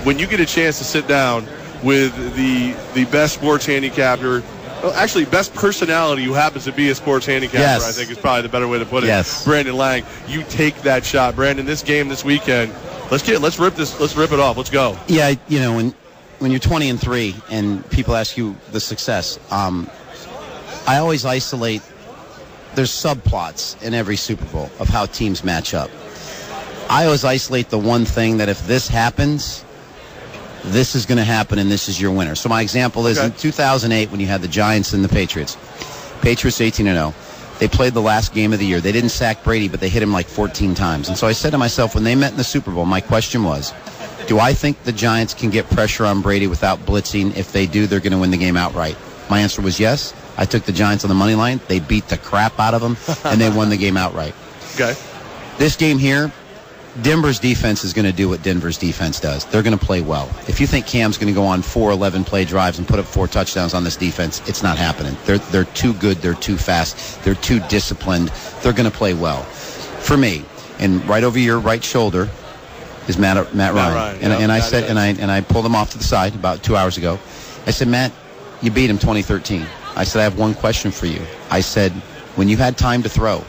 when you get a chance to sit down with the best sports handicapper, well, actually, best personality who happens to be a sports handicapper, yes. I think is probably the better way to put it. Yes. Brandon Lang, you take that shot. Brandon, this game this weekend, let's rip it off. Let's go. Yeah, when you're 20-3 and people ask you the success, I always isolate. There's subplots in every Super Bowl of how teams match up. I always isolate the one thing that if this happens, this is going to happen and this is your winner. So my example is in 2008 when you had the Giants and the Patriots. Patriots 18-0. They played the last game of the year. They didn't sack Brady, but they hit him like 14 times. And so I said to myself, when they met in the Super Bowl, my question was, do I think the Giants can get pressure on Brady without blitzing? If they do, they're going to win the game outright. My answer was yes. I took the Giants on the money line. They beat the crap out of them, and they won the game outright. Okay. This game here, Denver's defense is going to do what Denver's defense does. They're going to play well. If you think Cam's going to go on 4 11-play drives and put up 4 touchdowns on this defense, it's not happening. They're too good. They're too fast. They're too disciplined. They're going to play well. For me, and right over your right shoulder is Matt Ryan. And I said, and I pulled him off to the side about 2 hours ago. I said, Matt, you beat him 2013. I said, I have one question for you. I said, when you had time to throw,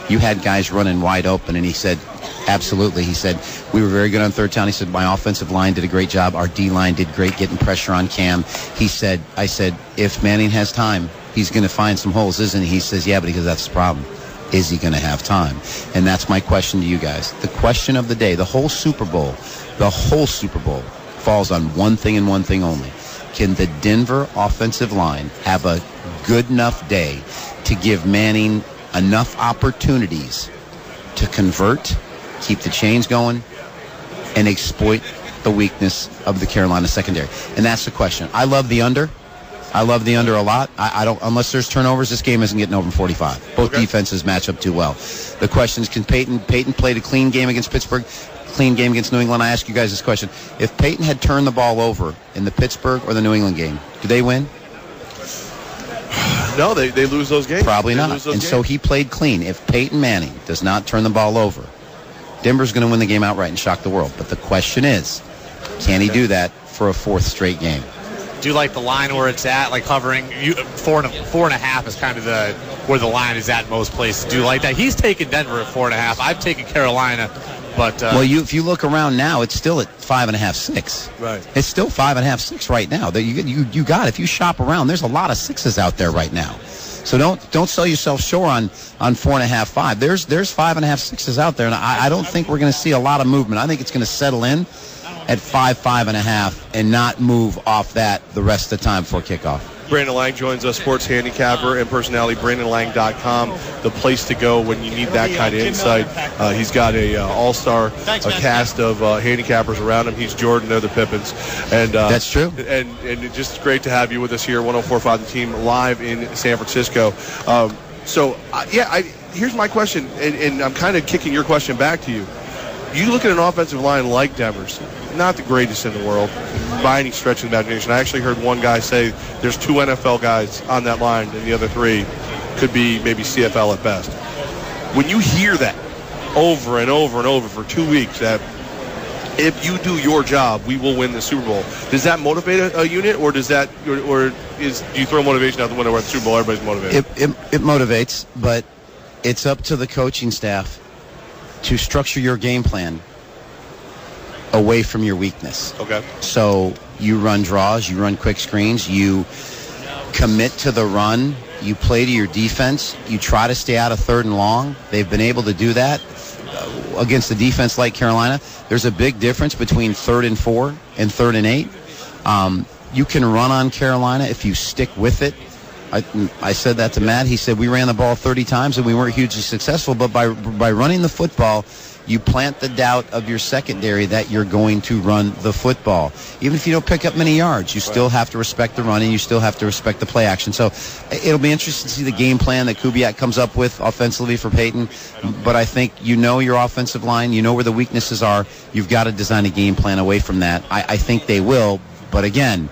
you had guys running wide open. And he said, absolutely. He said, we were very good on third down. He said, my offensive line did a great job. Our D-line did great getting pressure on Cam. He said, I said, if Manning has time, he's going to find some holes, isn't he? He says, yeah, because that's the problem. Is he going to have time? And that's my question to you guys. The question of the day, the whole Super Bowl falls on one thing and one thing only. Can the Denver offensive line have a good enough day to give Manning enough opportunities to convert, keep the chains going, and exploit the weakness of the Carolina secondary? And that's the question. I love the under. I love the under a lot. I don't, unless there's turnovers, this game isn't getting over 45. Both defenses match up too well. The question is, can Peyton played a clean game against Pittsburgh, clean game against New England? I ask you guys this question. If Peyton had turned the ball over in the Pittsburgh or the New England game, do they win? No, they lose those games. Probably not. So he played clean. If Peyton Manning does not turn the ball over, Denver's going to win the game outright and shock the world. But the question is, can he do that for a 4th straight game? Do you like the line where it's at, like hovering? 4.5 is kind of where the line is at most places. Do you like that? He's taken Denver at 4.5. I've taken Carolina, but if you look around now, it's still at 5.5, 6. Right. It's still 5.5, 6 right now. You got. If you shop around, there's a lot of 6s out there right now. So don't sell yourself short on 4.5, 5. There's 5.5, 6s out there, and I don't think we're going to see a lot of movement. I think it's going to settle in at 5, 5.5, and not move off that the rest of the time before kickoff. Brandon Lang joins us, sports handicapper and personality, BrandonLang.com, the place to go when you need that kind of insight. He's got a all-star cast of handicappers around him. He's Jordan, they're the Pippins. And that's true. And it's just great to have you with us here, 104.5 The Team, live in San Francisco. Here's my question, and I'm kind of kicking your question back to you. You look at an offensive line like Denver's, not the greatest in the world by any stretch of the imagination. I actually heard one guy say there's 2 NFL guys on that line, and the other 3 could be maybe CFL at best. When you hear that over and over and over for 2 weeks, that if you do your job, we will win the Super Bowl, does that motivate a unit, or do you throw motivation out the window at the Super Bowl? Everybody's motivated. It motivates, but it's up to the coaching staff to structure your game plan away from your weakness. Okay. So you run draws, you run quick screens, you commit to the run, you play to your defense, you try to stay out of 3rd and long. They've been able to do that against a defense like Carolina. There's a big difference between 3rd and 4 and 3rd and 8. You can run on Carolina if you stick with it. I said that to Matt. He said we ran the ball 30 times and we weren't hugely successful, but by running the football, you plant the doubt of your secondary that you're going to run the football. Even if you don't pick up many yards, you still have to respect the run and you still have to respect the play action. So it'll be interesting to see the game plan that Kubiak comes up with offensively for Peyton. But I think your offensive line, you know where the weaknesses are. You've got to design a game plan away from that. I think they will, but again,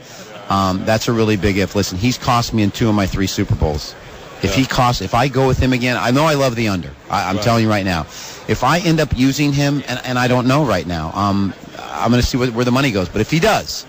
that's a really big if. Listen, he's cost me in 2 of my 3 Super Bowls. If I go with him again, I know I love the under. I'm telling you right now. If I end up using him, and I don't know right now, I'm going to see where the money goes. But if he does,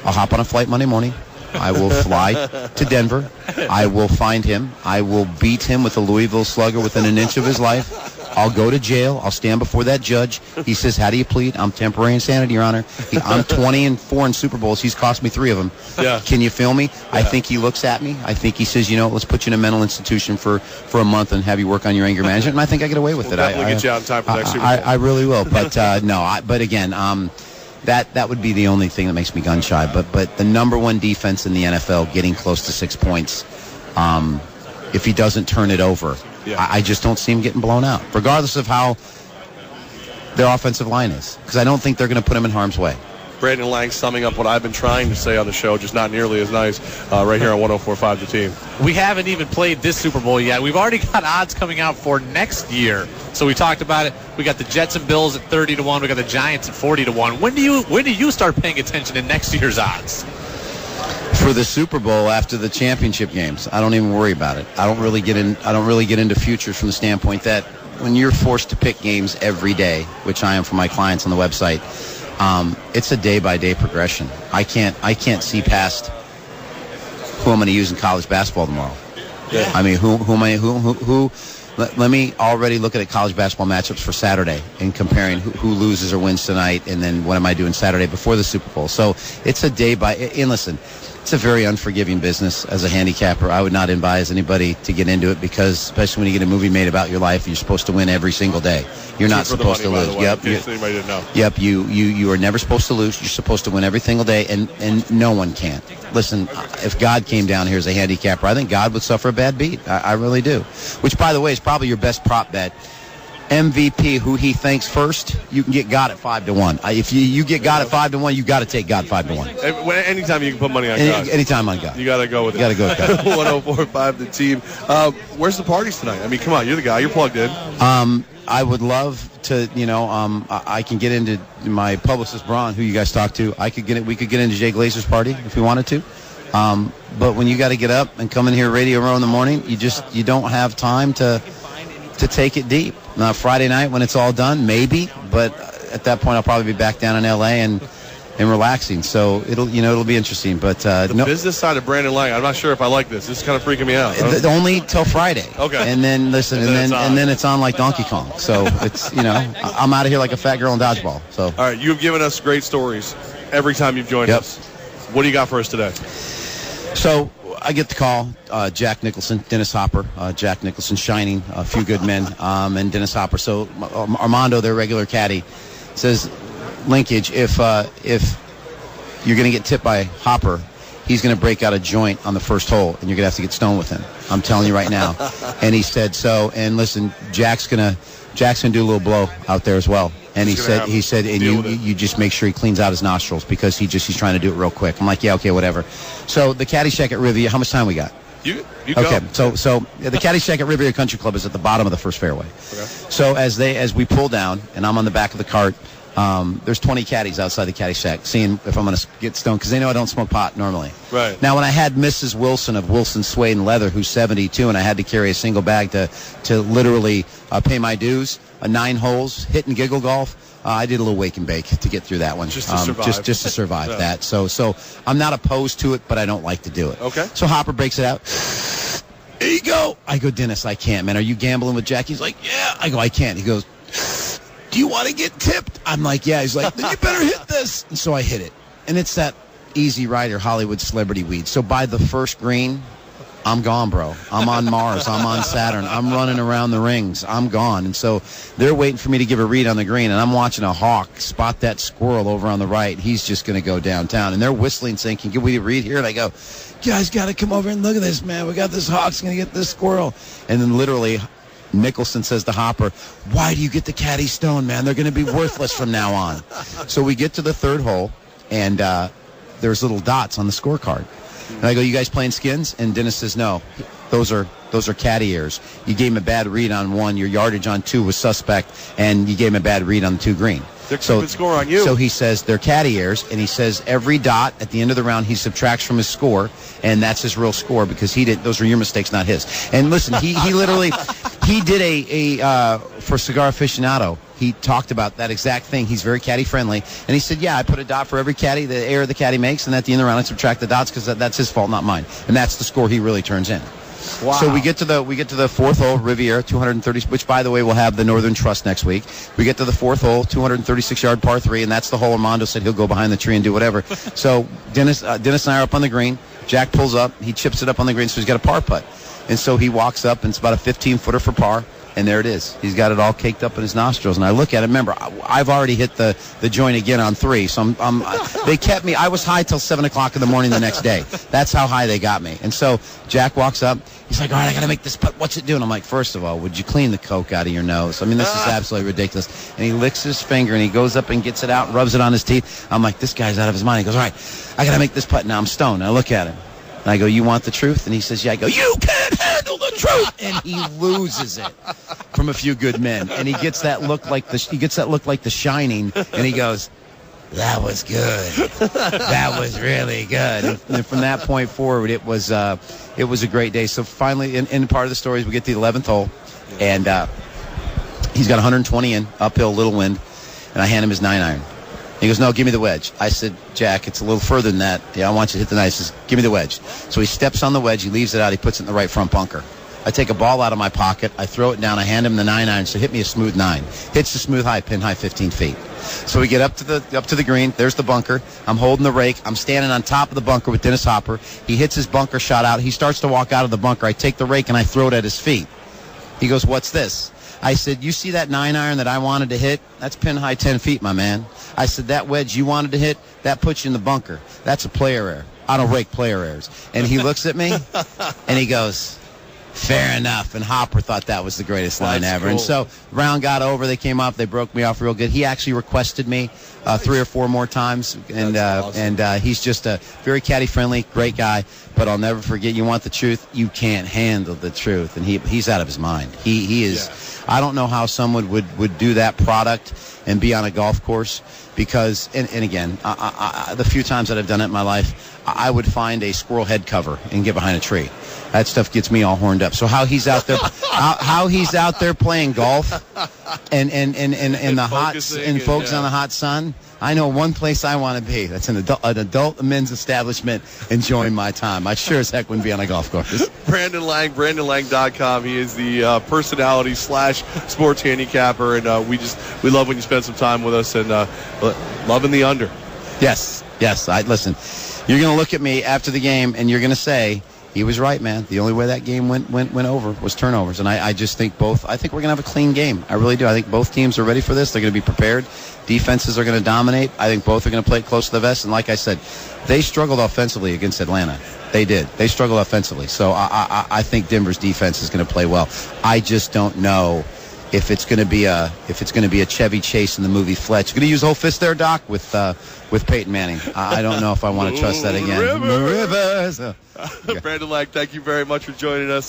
I'll hop on a flight Monday morning. I will fly to Denver. I will find him. I will beat him with a Louisville Slugger within an inch of his life. I'll go to jail. I'll stand before that judge. He says, how do you plead? I'm temporary insanity, Your Honor. I'm 20-4 in Super Bowls. He's cost me 3 of them. Yeah. Can you feel me? Yeah. I think he looks at me. I think he says, let's put you in a mental institution for a month and have you work on your anger management. And I think I get away with it. Definitely get you out in time for next Super Bowl. I really will. But, but again, that would be the only thing that makes me gun shy. But the number one defense in the NFL, getting close to 6 points, if he doesn't turn it over, I just don't see him getting blown out, regardless of how their offensive line is, because I don't think they're going to put him in harm's way. Brandon Lang summing up what I've been trying to say on the show, just not nearly as nice, right here on 104.5 The Team. We haven't even played this Super Bowl yet. We've already got odds coming out for next year. So we talked about it. We got the Jets and Bills at 30-1. We got the Giants at 40-1. When do you start paying attention to next year's odds? For the Super Bowl, after the championship games, I don't even worry about it. I don't really get into futures from the standpoint that when you're forced to pick games every day, which I am for my clients on the website, it's a day-by-day progression. I can't see past who I'm going to use in college basketball tomorrow. Yeah. I mean, who? Let me already look at the college basketball matchups for Saturday and comparing who loses or wins tonight, and then what am I doing Saturday before the Super Bowl. So it's a and listen, it's a very unforgiving business as a handicapper. I would not advise anybody to get into it, because especially when you get a movie made about your life, you're supposed to win every single day. You're not supposed to lose. Yep. Anybody didn't know. Yep. You are never supposed to lose. You're supposed to win every single day, and no one can. Listen, if God came down here as a handicapper, I think God would suffer a bad beat. I really do. Which, by the way, is probably your best prop bet. MVP, who he thinks first, you can get God at 5-1. If you get God at 5-1, you got to take God 5-1. Anytime you can put money on God. Anytime on God. You got to go with it. You got to go with God. 104.5 The Team. Where's the parties tonight? I mean, come on, you're the guy. You're plugged in. I would love to, I can get into my publicist, Braun, who you guys talk to. We could get into Jay Glazer's party if we wanted to. But when you got to get up and come in here Radio Row in the morning, you don't have time to take it deep. Now, Friday night when it's all done, maybe, but at that point I'll probably be back down in L.A. and relaxing. So it'll be interesting. But the business side of Brandon Lang, I'm not sure if I like this. This is kind of freaking me out. Only till Friday. Okay. And then listen, and then it's on like Donkey Kong. So it's I'm out of here like a fat girl in dodgeball. So all right, you've given us great stories every time you've joined us. What do you got for us today? So I get the call, Jack Nicholson, Dennis Hopper, Jack Nicholson, Shining, A Few Good Men, and Dennis Hopper. So Armando, their regular caddy, says, linkage, if you're going to get tipped by Hopper, he's going to break out a joint on the first hole, and you're going to have to get stoned with him. I'm telling you right now. And he said so. And listen, Jack's gonna do a little blow out there as well. And he said, and you just make sure he cleans out his nostrils, because he's trying to do it real quick. I'm like, yeah, okay, whatever. So the Caddyshack at Riviera, how much time we got? You okay, go. so the Caddyshack at Riviera Country Club is at the bottom of the first fairway. Okay. So as we pull down, and I'm on the back of the cart, there's 20 caddies outside the Caddyshack, seeing if I'm going to get stoned, because they know I don't smoke pot normally. Right. Now, when I had Mrs. Wilson of Wilson Suede and Leather, who's 72, and I had to carry a single bag to literally pay my dues, 9 holes, hit and giggle golf, I did a little wake and bake to get through that one. Just to survive. Just to survive that. So I'm not opposed to it, but I don't like to do it. Okay. So Hopper breaks it out. There you go. I go, Dennis, I can't, man. Are you gambling with Jack? He's like, yeah. I go, I can't. He goes, do you want to get tipped? I'm like, yeah. He's like, then you better hit this. And so I hit it. And it's that Easy Rider Hollywood celebrity weed. So by the first green, I'm gone, bro. I'm on Mars. I'm on Saturn. I'm running around the rings. I'm gone. And so they're waiting for me to give a read on the green, and I'm watching a hawk spot that squirrel over on the right. He's just going to go downtown. And they're whistling, saying, can we read here? And I go, you guys got to come over and look at this, man. We got this hawk's going to get this squirrel. And then literally Nicholson says to Hopper, why do you get the caddy stone, man? They're going to be worthless from now on. So we get to the third hole, and there's little dots on the scorecard. And I go, you guys playing skins? And Dennis says, no, those are caddy errors. You gave him a bad read on 1. Your yardage on 2 was suspect, and you gave him a bad read on the 2 green. They're keeping score on you. So he says they're caddy errors, and he says every dot at the end of the round he subtracts from his score, and that's his real score, because he did. Those are your mistakes, not his. And listen, he literally he did a for Cigar Aficionado, he talked about that exact thing. He's very caddy friendly, and he said, "Yeah, I put a dot for every caddy, the error the caddy makes, and at the end of the round, I subtract the dots because that's his fault, not mine." And that's the score he really turns in. Wow. So we get to the fourth hole, Riviera, 230, which by the way will have the Northern Trust next week. We get to the fourth hole, 236-yard par 3, and that's the hole Armando said he'll go behind the tree and do whatever. So Dennis and I are up on the green. Jack pulls up, he chips it up on the green, so he's got a par putt, and so he walks up, and it's about a 15-footer for par. And there it is. He's got it all caked up in his nostrils. And I look at it. Remember, I've already hit the joint again on 3. So they kept me. I was high till 7 o'clock in the morning the next day. That's how high they got me. And so Jack walks up. He's like, "All right, I got to make this putt. What's it doing?" I'm like, "First of all, would you clean the coke out of your nose? I mean, this is absolutely ridiculous." And he licks his finger, and he goes up and gets it out and rubs it on his teeth. I'm like, this guy's out of his mind. He goes, "All right, I got to make this putt." Now I'm stoned. And I look at him. And I go, "You want the truth?" And he says, "Yeah." I go, "You can't handle the truth." And he loses it from a few good men. And he gets that look like the Shining. And he goes, "That was good. That was really good." And from that point forward, it was a great day. So finally, in part of the story, we get to the 11th hole, and he's got 120 in, uphill, little wind, and I hand him his 9-iron. He goes, "No, give me the wedge." I said, "Jack, it's a little further than that. Yeah, I want you to hit the 9." He says, "Give me the wedge." So he steps on the wedge. He leaves it out. He puts it in the right front bunker. I take a ball out of my pocket. I throw it down. I hand him the 9-iron. So hit me a smooth 9. Hits the smooth high, pin high 15 feet. So we get up to the green. There's the bunker. I'm holding the rake. I'm standing on top of the bunker with Dennis Hopper. He hits his bunker shot out. He starts to walk out of the bunker. I take the rake and I throw it at his feet. He goes, "What's this?" I said, "You see that 9-iron that I wanted to hit? That's pin high 10 feet, my man." I said, "That wedge you wanted to hit, that puts you in the bunker. That's a player error. I don't rake player errors." And he looks at me, and he goes, "Fair enough." And Hopper thought that was the greatest line ever. Cool. And so round got over. They came up. They broke me off real good. He actually requested me 3 or 4 more times. And awesome. And he's just a very caddy-friendly, great guy. But I'll never forget, you want the truth, you can't handle the truth. And he's out of his mind. He is. Yeah. I don't know how someone would do that product and be on a golf course because, and again, the few times that I've done it in my life, I would find a squirrel head cover and get behind a tree. That stuff gets me all horned up. So how he's out there, how he's out there playing golf, and the hot and focusing on the hot sun. I know one place I want to be. That's an adult men's establishment enjoying my time. I sure as heck wouldn't be on a golf course. Brandon Lang, BrandonLang.com. He is the personality / sports handicapper, and we love when you spend some time with us and loving the under. Yes. Listen, you're going to look at me after the game, and you're going to say, he was right, man. The only way that game went over was turnovers. And I just think I think we're going to have a clean game. I really do. I think both teams are ready for this. They're going to be prepared. Defenses are going to dominate. I think both are going to play close to the vest. And like I said, they struggled offensively against Atlanta. They did. They struggled offensively. So I think Denver's defense is going to play well. I just don't know if it's going to be a Chevy Chase in the movie Fletch. Going to use whole fist there, Doc, with Peyton Manning. I don't know if I want to trust that again. Rivers. Brandon Lang, thank you very much for joining us.